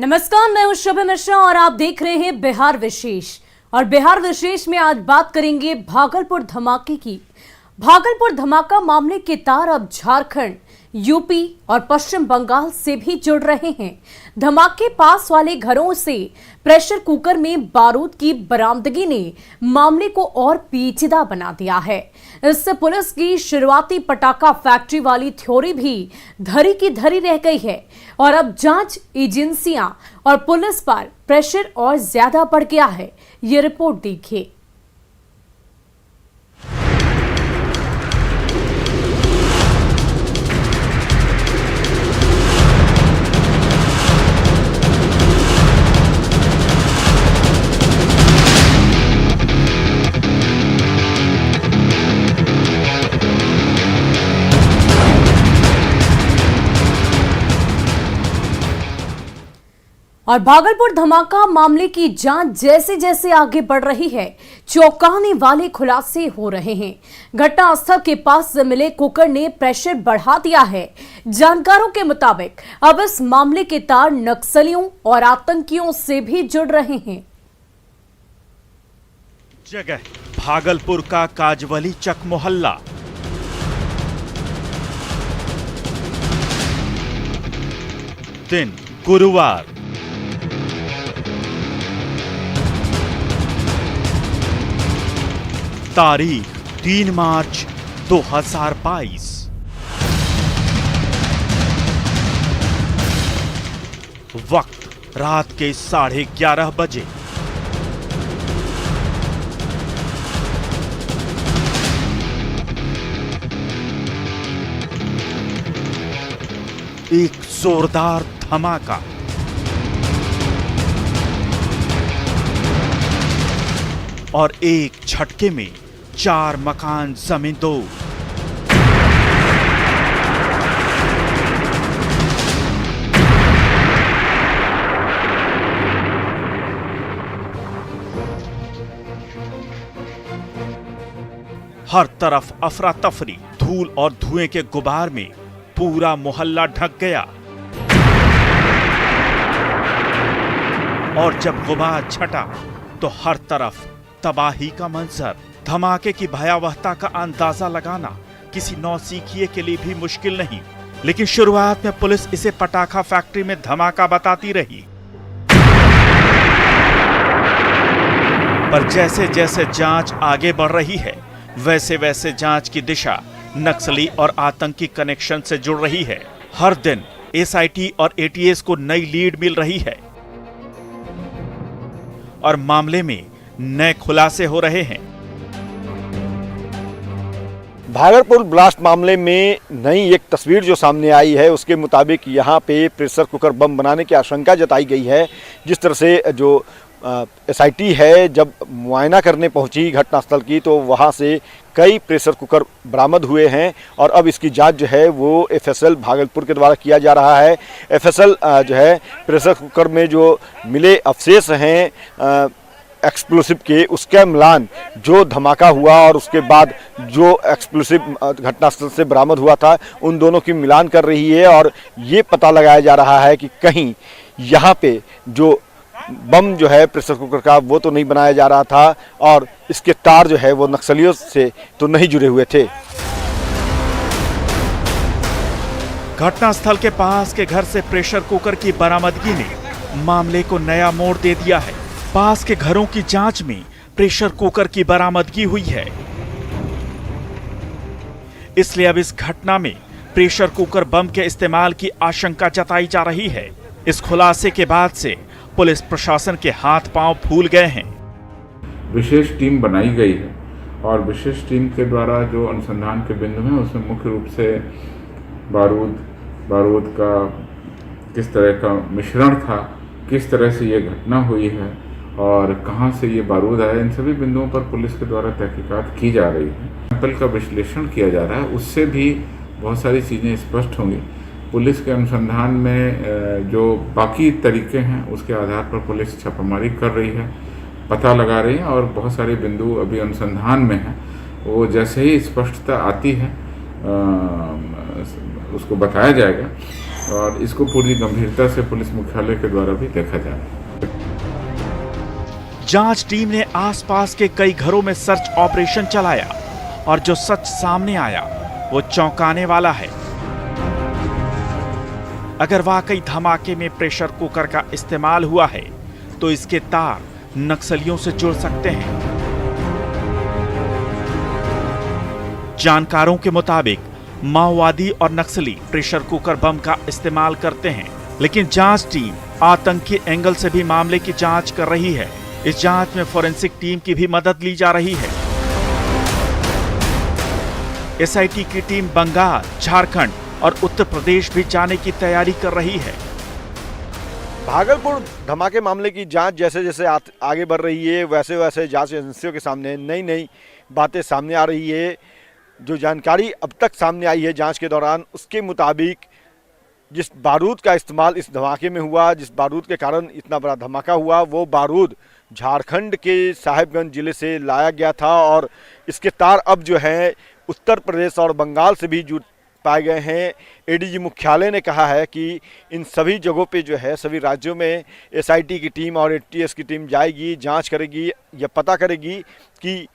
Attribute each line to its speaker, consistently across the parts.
Speaker 1: नमस्कार, मैं हूं शुभ मिश्रा और आप देख रहे हैं बिहार विशेष। और बिहार विशेष में आज बात करेंगे भागलपुर धमाके की। भागलपुर धमाका मामले के तार अब झारखंड, यूपी और पश्चिम बंगाल से भी जुड़ रहे हैं। धमाके पास वाले घरों से प्रेशर कुकर में बारूद की बरामदगी ने मामले को और पेचीदा बना दिया है। इससे पुलिस की शुरुआती पटाखा फैक्ट्री वाली थ्योरी भी धरी की धरी रह गई है और अब जांच एजेंसियां और पुलिस पर प्रेशर और ज्यादा बढ़ गया है। ये रिपोर्ट देखिए। और भागलपुर धमाका मामले की जांच जैसे जैसे आगे बढ़ रही है, चौंकाने वाले खुलासे हो रहे हैं। घटनास्थल के पास से मिले कुकर ने प्रेशर बढ़ा दिया है। जानकारों के मुताबिक अब इस मामले के तार नक्सलियों और आतंकियों से भी जुड़ रहे हैं।
Speaker 2: जगह भागलपुर का काजवली चक मोहल्ला। दिन गुरुवार। तारीख 3 मार्च 2022। वक्त रात के 11:30 बजे। एक जोरदार धमाका। और एक झटके में 4 मकान जमींदोज। हर तरफ अफरा तफरी, धूल और धुएं के गुबार में पूरा मोहल्ला ढक गया। और जब गुबार छटा तो हर तरफ तबाही का मंजर। धमाके की भयावहता का अंदाजा लगाना किसी नौसिखिए के लिए भी मुश्किल नहीं, लेकिन शुरुआत में पुलिस इसे पटाखा फैक्ट्री में धमाका बताती रही। पर जैसे जैसे जांच आगे बढ़ रही है, वैसे वैसे जांच की दिशा नक्सली और आतंकी कनेक्शन से जुड़ रही है। हर दिन एसआईटी और एटीएस को नई लीड मिल रही है और मामले में नए खुलासे हो रहे हैं।
Speaker 3: भागलपुर ब्लास्ट मामले में नई एक तस्वीर जो सामने आई है, उसके मुताबिक यहाँ पे प्रेशर कुकर बम बनाने की आशंका जताई गई है। जिस तरह से जो एसआईटी है जब मुआयना करने पहुंची घटनास्थल की, तो वहाँ से कई प्रेशर कुकर बरामद हुए हैं और अब इसकी जांच जो है वो एफएसएल भागलपुर के द्वारा किया जा रहा है। एफएसएल जो है प्रेशर कुकर में जो मिले अवशेष हैं एक्सप्लोसिव के, उसका मिलान जो धमाका हुआ और उसके बाद जो एक्सप्लोसिव घटनास्थल से बरामद हुआ था, उन दोनों की मिलान कर रही है और ये पता लगाया जा रहा है कि कहीं यहाँ पे जो बम जो है प्रेशर कुकर का वो तो नहीं बनाया जा रहा था और इसके तार जो है वो नक्सलियों से तो नहीं जुड़े हुए थे।
Speaker 2: घटनास्थल के पास के घर से प्रेशर कुकर की बरामदगी ने मामले को नया मोड़ दे दिया है। पास के घरों की जांच में प्रेशर कुकर की बरामदगी हुई है, इसलिए अब इस घटना में प्रेशर कुकर बम के इस्तेमाल की आशंका जताई जा रही है। इस खुलासे के बाद से पुलिस प्रशासन के हाथ पांव फूल गए हैं।
Speaker 4: विशेष टीम बनाई गई है और विशेष टीम के द्वारा जो अनुसंधान के बिंदु हैं उसमें मुख्य रूप से बारूद का किस तरह का मिश्रण था, किस तरह से ये घटना हुई है और कहाँ से ये बारूद आया, इन सभी बिंदुओं पर पुलिस के द्वारा तहकीकात की जा रही है। सैंपल का विश्लेषण किया जा रहा है, उससे भी बहुत सारी चीज़ें स्पष्ट होंगी। पुलिस के अनुसंधान में जो बाकी तरीके हैं उसके आधार पर पुलिस छापामारी कर रही है, पता लगा रही है और बहुत सारे बिंदु अभी अनुसंधान में हैं। वो जैसे ही स्पष्टता आती है उसको बताया जाएगा। और इसको पूरी गंभीरता से पुलिस मुख्यालय के द्वारा भी देखा जा रहा है।
Speaker 2: जांच टीम ने आसपास के कई घरों में सर्च ऑपरेशन चलाया और जो सच सामने आया वो चौंकाने वाला है। अगर वाकई धमाके में प्रेशर कुकर का इस्तेमाल हुआ है तो इसके तार नक्सलियों से जुड़ सकते हैं। जानकारों के मुताबिक माओवादी और नक्सली प्रेशर कुकर बम का इस्तेमाल करते हैं, लेकिन जांच टीम आतंकी एंगल से भी मामले की जांच कर रही है। इस जांच में फोरेंसिक टीम की भी मदद ली जा रही है। एसआईटी की टीम बंगाल, झारखंड और उत्तर प्रदेश भी जाने की तैयारी कर रही है।
Speaker 3: भागलपुर धमाके मामले की जांच जैसे जैसे आगे बढ़ रही है, वैसे वैसे जांच एजेंसियों के सामने नई नई बातें सामने आ रही है। जो जानकारी अब तक सामने आई है जांच के दौरान, उसके मुताबिक जिस बारूद का इस्तेमाल इस धमाके में हुआ, जिस बारूद के कारण इतना बड़ा धमाका हुआ, वो बारूद झारखंड के साहिबगंज जिले से लाया गया था और इसके तार अब जो है उत्तर प्रदेश और बंगाल से भी जुड़ पाए गए हैं। एडीजी मुख्यालय ने कहा है कि इन सभी जगहों पे जो है सभी राज्यों में एसआईटी की टीम और एटीएस की टीम जाएगी, जांच करेगी, यह पता करेगी कि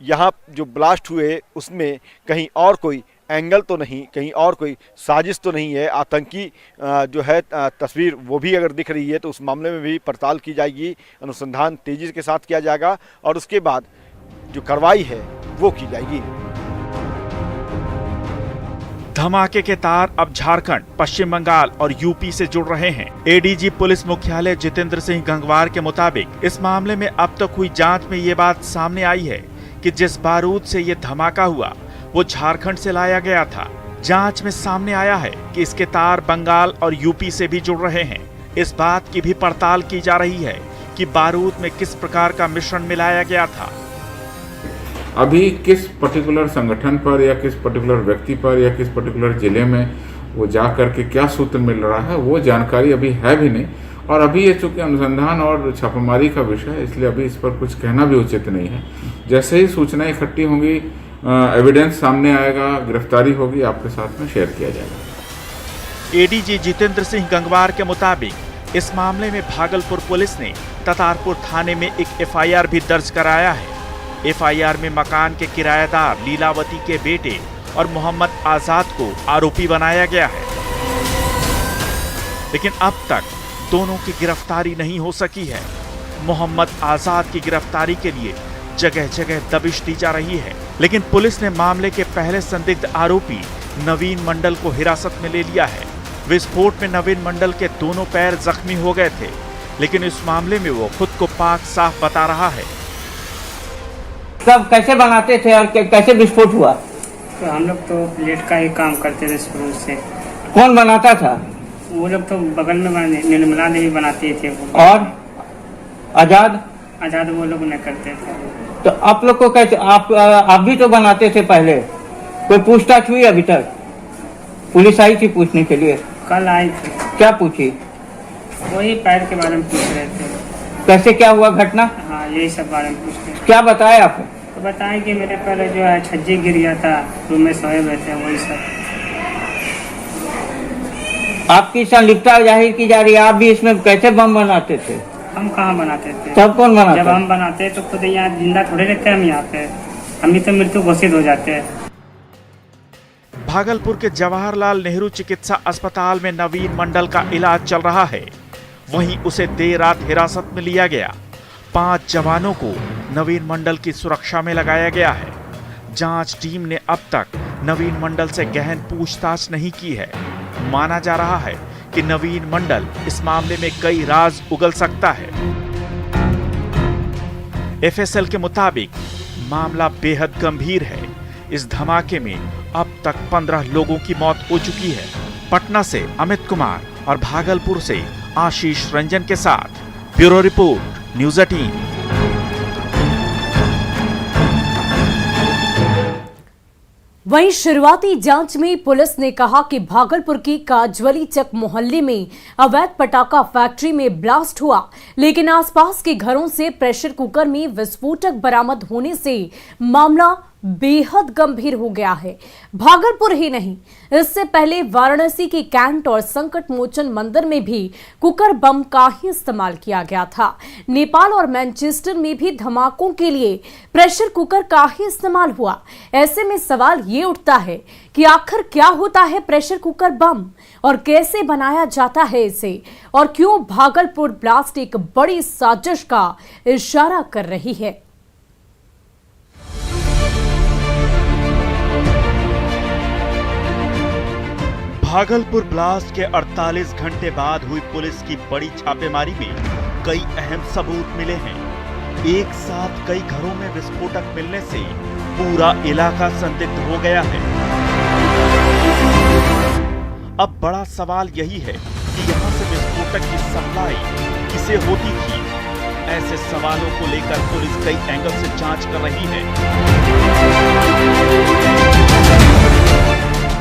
Speaker 3: यहाँ जो ब्लास्ट हुए उसमें कहीं और कोई एंगल तो नहीं, कहीं और कोई साजिश तो नहीं है, आतंकी जो है तस्वीर वो भी अगर दिख रही है तो उस मामले में भी पड़ताल की जाएगी, अनुसंधान तेजी के साथ किया जाएगा और उसके बाद जो कार्रवाई है वो की जाएगी।
Speaker 2: धमाके के तार अब झारखंड, पश्चिम बंगाल और यूपी से जुड़ रहे हैं। एडीजी पुलिस मुख्यालय जितेंद्र सिंह गंगवार के मुताबिक इस मामले में अब तक हुई जांच में ये बात सामने आई है कि जिस बारूद से ये धमाका हुआ वो झारखंड से लाया गया था। जांच में सामने आया है कि इसके तार बंगाल और यूपी से भी जुड़ रहे हैं। इस बात की भी पड़ताल की जा रही है कि बारूद में किस प्रकार का मिश्रण मिलाया गया था।
Speaker 4: अभी किस पर्टिकुलर संगठन पर या किस पर्टिकुलर व्यक्ति पर या किस पर्टिकुलर जिले में वो जा करके क्या सूत्र मिल रहा है वो जानकारी अभी है भी नहीं, और अभी ये चूंकि अनुसंधान और छापामारी का विषय है इसलिए अभी इस पर कुछ कहना भी उचित नहीं है। जैसे ही सूचनाएं इकट्ठी होंगी, एविडेंस सामने आएगा, गिरफ्तारी होगी, आपके साथ में शेयर किया जाएगा।
Speaker 2: एडीजी जितेंद्र सिंह गंगवार के मुताबिक इस मामले में भागलपुर पुलिस ने ततारपुर थाने में एक एफआईआर भी दर्ज कराया है। एफआईआर में मकान के किराएदार लीलावती के बेटे और मोहम्मद आजाद को आरोपी बनाया गया है, लेकिन अब तक दोनों की गिरफ्तारी नहीं हो सकी है। मोहम्मद आजाद की गिरफ्तारी के लिए जगह जगह दबिश दी जा रही है, लेकिन पुलिस ने मामले के पहले संदिग्ध आरोपी नवीन मंडल को हिरासत में ले लिया है। विस्फोट में नवीन मंडल के दोनों पैर जख्मी हो गए थे, लेकिन इस मामले में वो खुद को पाक साफ बता रहा है।
Speaker 5: सब कैसे बनाते थे और कैसे विस्फोट हुआ?
Speaker 6: तो हम लोग तो प्लेट का ही काम करते थे शुरू से।
Speaker 5: कौन बनाता था?
Speaker 6: वो लोग तो बगल में निर्मला देवी बनाती थे।
Speaker 5: और आजाद
Speaker 6: वो लोग नहीं करते थे।
Speaker 5: तो आप लोग को कैसे, आप भी तो बनाते थे पहले, कोई पूछताछ हुई अभी तक? पुलिस आई थी पूछने के लिए?
Speaker 6: कल आई थी।
Speaker 5: क्या पूछी?
Speaker 6: वही पैर के बारे में पूछ रहे थे।
Speaker 5: कैसे क्या हुआ घटना?
Speaker 6: हाँ, यही सब बारे में पूछ रहे थे।
Speaker 5: क्या बताया आपको?
Speaker 6: तो बताएं कि मेरे पहले जो है छज्जे गिर गया था, रूम में सोए हुए थे, वही सब।
Speaker 5: आपकी संलिप्तता जाहिर की जा रही है। आप भी इसमें कैसे बम बनाते थे?
Speaker 6: हम कहाँ बनाते थे?
Speaker 5: तब कौन बनाता?
Speaker 6: जब हम बनाते तो खुद यहाँ जिंदा थोड़े रहते हम यहाँ पे, हम ही तो मृत्यु घोषित हो जाते हैं।
Speaker 2: भागलपुर के जवाहरलाल नेहरू चिकित्सा अस्पताल में नवीन मंडल का इलाज चल रहा है, वहीं उसे देर रात हिरासत में लिया गया। 5 जवानों को नवीन मंडल की सुरक्षा में लगाया गया है। जांच टीम ने अब तक नवीन मंडल से गहन पूछताछ नहीं की है। माना जा रहा है कि नवीन मंडल इस मामले में कई राज उगल सकता है। एफएसएल के मुताबिक मामला बेहद गंभीर है। इस धमाके में अब तक 15 लोगों की मौत हो चुकी है। पटना से अमित कुमार और भागलपुर से आशीष रंजन के साथ ब्यूरो रिपोर्ट, न्यूज़ 18।
Speaker 1: वहीं शुरुआती जांच में पुलिस ने कहा कि भागलपुर की काजवली चक मोहल्ले में अवैध पटाखा फैक्ट्री में ब्लास्ट हुआ, लेकिन आसपास के घरों से प्रेशर कुकर में विस्फोटक बरामद होने से मामला बेहद गंभीर हो गया है। भागलपुर ही नहीं, इससे पहले वाराणसी के कैंट और संकट मोचन मंदिर में भी कुकर बम का ही इस्तेमाल किया गया था। नेपाल और मैनचेस्टर में भी धमाकों के लिए प्रेशर कुकर का ही इस्तेमाल हुआ। ऐसे में सवाल ये उठता है कि आखिर क्या होता है प्रेशर कुकर बम और कैसे बनाया जाता है इसे, और क्यों भागलपुर ब्लास्ट एक बड़ी साजिश का इशारा कर रही है।
Speaker 2: भागलपुर ब्लास्ट के 48 घंटे बाद हुई पुलिस की बड़ी छापेमारी में कई अहम सबूत मिले हैं। एक साथ कई घरों में विस्फोटक मिलने से पूरा इलाका संदिग्ध हो गया है। अब बड़ा सवाल यही है कि यहां से विस्फोटक की सप्लाई किसे होती थी। ऐसे सवालों को लेकर पुलिस कई एंगल से जांच कर रही है।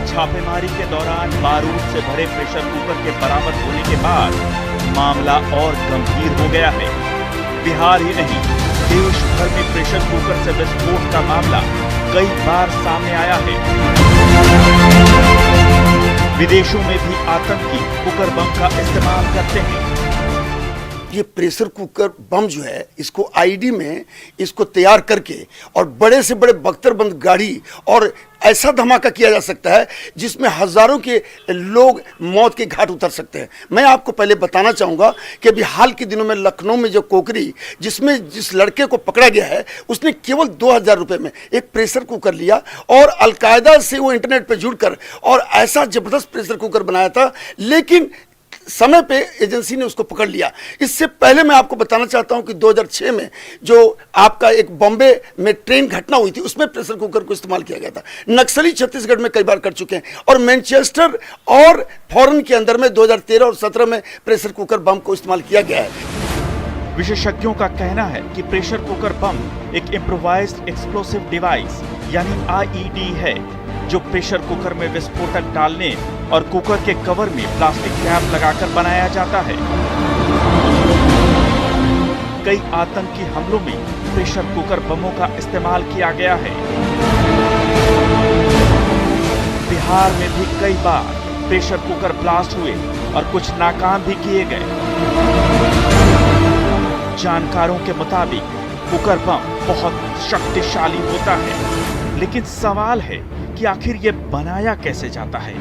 Speaker 2: छापेमारी के दौरान बारूद से भरे प्रेशर कुकर के बरामद होने के बाद मामला और गंभीर हो गया है। बिहार ही नहीं, देश भर में प्रेशर कुकर से विस्फोट का मामला कई बार सामने आया है। विदेशों में भी आतंकी कुकर बम का इस्तेमाल करते हैं।
Speaker 7: ये प्रेशर कुकर बम जो है, इसको आईडी में इसको तैयार करके और बड़े से बड़े बख्तरबंद गाड़ी और ऐसा धमाका किया जा सकता है जिसमें हजारों के लोग मौत के घाट उतर सकते हैं। मैं आपको पहले बताना चाहूँगा कि अभी हाल के दिनों में लखनऊ में जो कोकरी जिसमें जिस लड़के को पकड़ा गया है, उसने केवल 2000 रुपये में एक प्रेशर कुकर लिया और अलकायदा से वो इंटरनेट पर जुड़कर और ऐसा जबरदस्त प्रेशर कुकर बनाया था, लेकिन समय पे एजेंसी ने उसको पकड़ लिया। इससे पहले मैं आपको बताना चाहता हूं कि 2006 में जो आपका एक बॉम्बे में ट्रेन घटना हुई थी, उसमें प्रेशर कुकर को इस्तेमाल किया गया था। नक्सली छत्तीसगढ़ में कई बार कर चुके हैं और मैनचेस्टर और फॉरेन के अंदर में 2013 और 17 में प्रेशर कुकर बम को इस्तेमाल किया गया है।
Speaker 2: विशेषज्ञों का कहना है कि प्रेशर कुकर बम एक इम्प्रोवाइज्ड एक्सप्लोसिव डिवाइस यानी आईईडी है, जो प्रेशर कुकर में विस्फोटक डालने और कुकर के कवर में प्लास्टिक कैप लगाकर बनाया जाता है। कई आतंकी हमलों में प्रेशर कुकर बमों का इस्तेमाल किया गया है। बिहार में भी कई बार प्रेशर कुकर ब्लास्ट हुए और कुछ नाकाम भी किए गए। जानकारों के मुताबिक कुकर बम बहुत शक्तिशाली होता है, लेकिन सवाल है कि आखिर ये बनाया कैसे जाता है।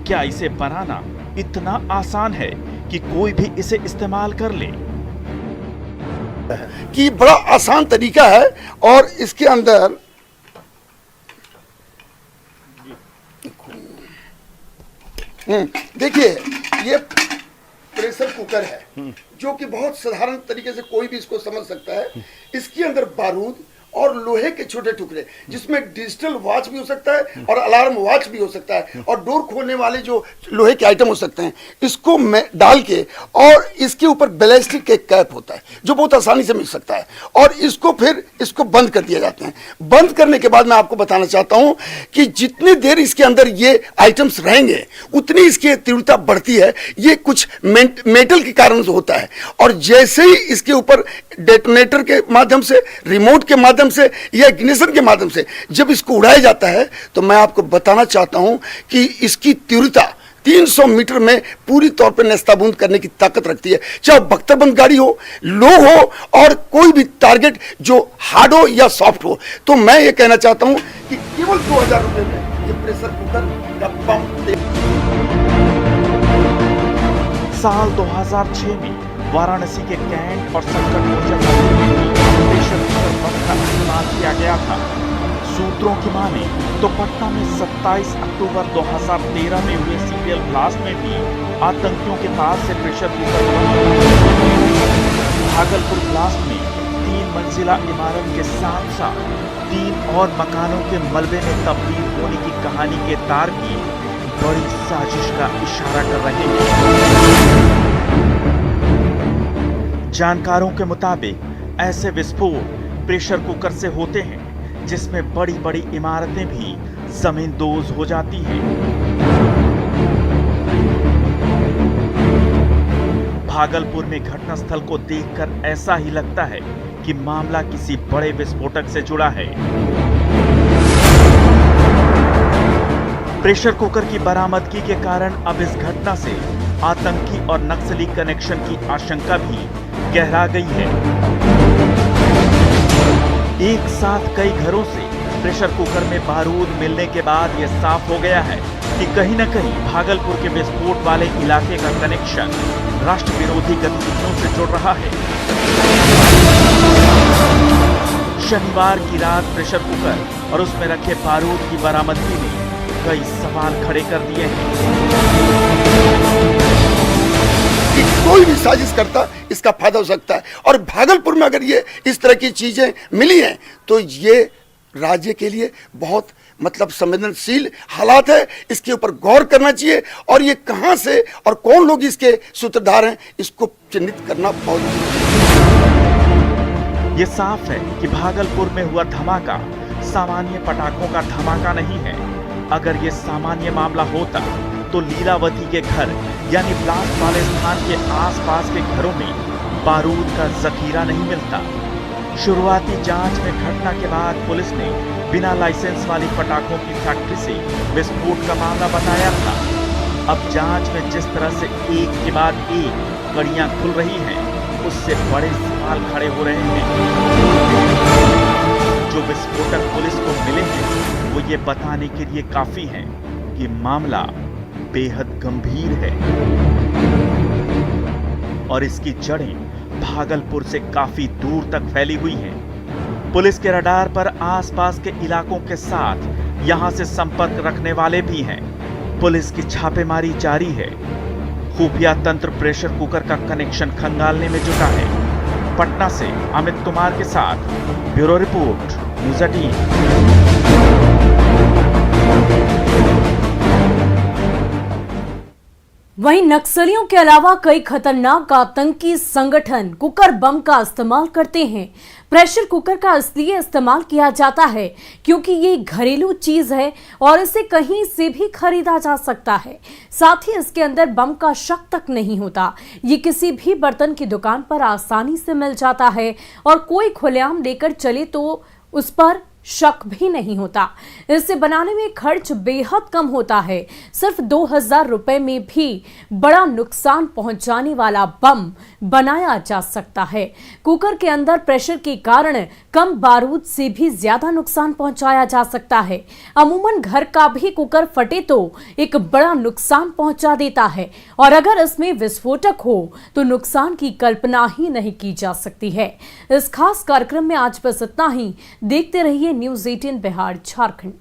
Speaker 2: क्या इसे बनाना इतना आसान है कि कोई भी इसे इस्तेमाल कर ले?
Speaker 7: कि बड़ा आसान तरीका है और इसके अंदर देखिए, ये प्रेशर कुकर है जो कि बहुत साधारण तरीके से कोई भी इसको समझ सकता है। इसके अंदर बारूद और लोहे के छोटे टुकड़े, जिसमें डिजिटल वॉच भी हो सकता है और अलार्म वॉच भी हो सकता है और डोर खोलने वाले जो लोहे के आइटम हो सकते हैं, इसको डाल के और इसके ऊपर बैलिस्टिक का एक कैप होता है जो बहुत आसानी से मिल सकता है और इसको फिर इसको बंद कर दिया जाता है। बंद करने के बाद मैं आपको बताना चाहता हूं कि जितनी देर इसके अंदर ये आइटम्स रहेंगे उतनी इसकी तीव्रता बढ़ती है। ये कुछ मेटल के कारण से होता है और जैसे ही इसके ऊपर डेटोनेटर के माध्यम से, रिमोट के माध्यम से या इग्निशन के माध्यम से जब इसको उड़ाया जाता है, तो मैं आपको बताना चाहता हूं कि इसकी तीव्रता 300 मीटर में पूरी तौर पर नेस्ताबूंद करने की ताकत रखती है। चाहे बख्तरबंद गाड़ी हो, लो हो और कोई भी टारगेट जो हार्ड हो या सॉफ्ट हो। तो मैं ये कहना चाहता हूं कि केवल 2000 रुपए में ये प्रेशर कुकर का बम
Speaker 2: साल 2006 में वाराणसी के कैंट और संकट मोचन मंदिर में प्रेशर कुकर बम का इस्तेमाल किया गया था। सूत्रों की माने तो पटना में 27 अक्टूबर 2013 में हुए सीरियल ब्लास्ट में भी आतंकियों के पास से pressure cooker bomb. Bhagalpur blast में 3 मंजिला इमारत के साथ साथ 3 और मकानों के मलबे में तब्दील होने की कहानी के तार भी बड़ी साजिश का इशारा कर रहे हैं। जानकारों के मुताबिक ऐसे विस्फोट प्रेशर कुकर से होते हैं जिसमें बड़ी बड़ी इमारतें भी जमींदोज हो जाती हैं। भागलपुर में घटनास्थल को देखकर ऐसा ही लगता है कि मामला किसी बड़े विस्फोटक से जुड़ा है। प्रेशर कुकर की बरामदगी के कारण अब इस घटना से आतंकी और नक्सली कनेक्शन की आशंका भी गहरा गई है। एक साथ कई घरों से प्रेशर कुकर में बारूद मिलने के बाद यह साफ हो गया है कि कहीं न कहीं भागलपुर के विस्फोट वाले इलाके का कनेक्शन राष्ट्र विरोधी गतिविधियों से जुड़ रहा है। शनिवार की रात प्रेशर कुकर और उसमें रखे बारूद की बरामदगी ने कई सवाल खड़े कर दिए हैं।
Speaker 7: कि कोई भी साजिश करता इसका फायदा हो सकता है, और भागलपुर में अगर ये इस तरह की चीजें मिली हैं तो ये राज्य के लिए बहुत मतलब संवेदनशील हालात है। इसके ऊपर गौर करना चाहिए, और ये कहां से और कौन लोग इसके सूत्रधार हैं इसको चिन्हित करना बहुत जरूरी है।
Speaker 2: ये साफ है कि भागलपुर में हुआ धमाका सामान्य पटाखों का धमाका नहीं है। अगर ये सामान्य मामला होता तो लीलावती के घर यानी ब्लास्ट वाले स्थान के आसपास के घरों में बारूद का जखीरा नहीं मिलता। शुरुआती जांच में घटना के बाद पुलिस ने बिना लाइसेंस वाली पटाखों की फैक्ट्री से विस्फोट का मामला बताया था। अब जांच में जिस तरह से एक के बाद एक कड़ियां खुल रही हैं, उससे बड़े सवाल खड़े हो रहे हैं। जो विस्फोटक पुलिस को मिले हैं वो ये बताने के लिए काफी हैं कि मामला बेहद गंभीर है और इसकी जड़ें भागलपुर से काफी दूर तक फैली हुई हैं। पुलिस के रडार पर आसपास के इलाकों के साथ यहां से संपर्क रखने वाले भी हैं। पुलिस की छापेमारी जारी है। खुफिया तंत्र प्रेशर कुकर का कनेक्शन खंगालने में जुटा है। पटना से अमित कुमार के साथ ब्यूरो रिपोर्ट, न्यूज़ 18।
Speaker 1: वहीं नक्सलियों के अलावा कई खतरनाक आतंकी संगठन कुकर बम का इस्तेमाल करते हैं। प्रेशर कुकर का इसलिए इस्तेमाल किया जाता है क्योंकि ये घरेलू चीज है और इसे कहीं से भी खरीदा जा सकता है। साथ ही इसके अंदर बम का शक तक नहीं होता। ये किसी भी बर्तन की दुकान पर आसानी से मिल जाता है और कोई खुलेआम लेकर चले तो उस पर शक भी नहीं होता। इसे बनाने में खर्च बेहद कम होता है। सिर्फ 2000 रुपए में भी बड़ा नुकसान पहुंचाने वाला बम बनाया जा सकता है। कुकर के अंदर प्रेशर के कारण कम बारूद से भी ज्यादा नुकसान पहुंचाया जा सकता है। अमूमन घर का भी कुकर फटे तो एक बड़ा नुकसान पहुंचा देता है, और अगर इसमें विस्फोटक हो तो नुकसान की कल्पना ही नहीं की जा सकती है। इस खास कार्यक्रम में आज बस इतना ही। देखते रहिए न्यूज़ 18 बिहार झारखंड।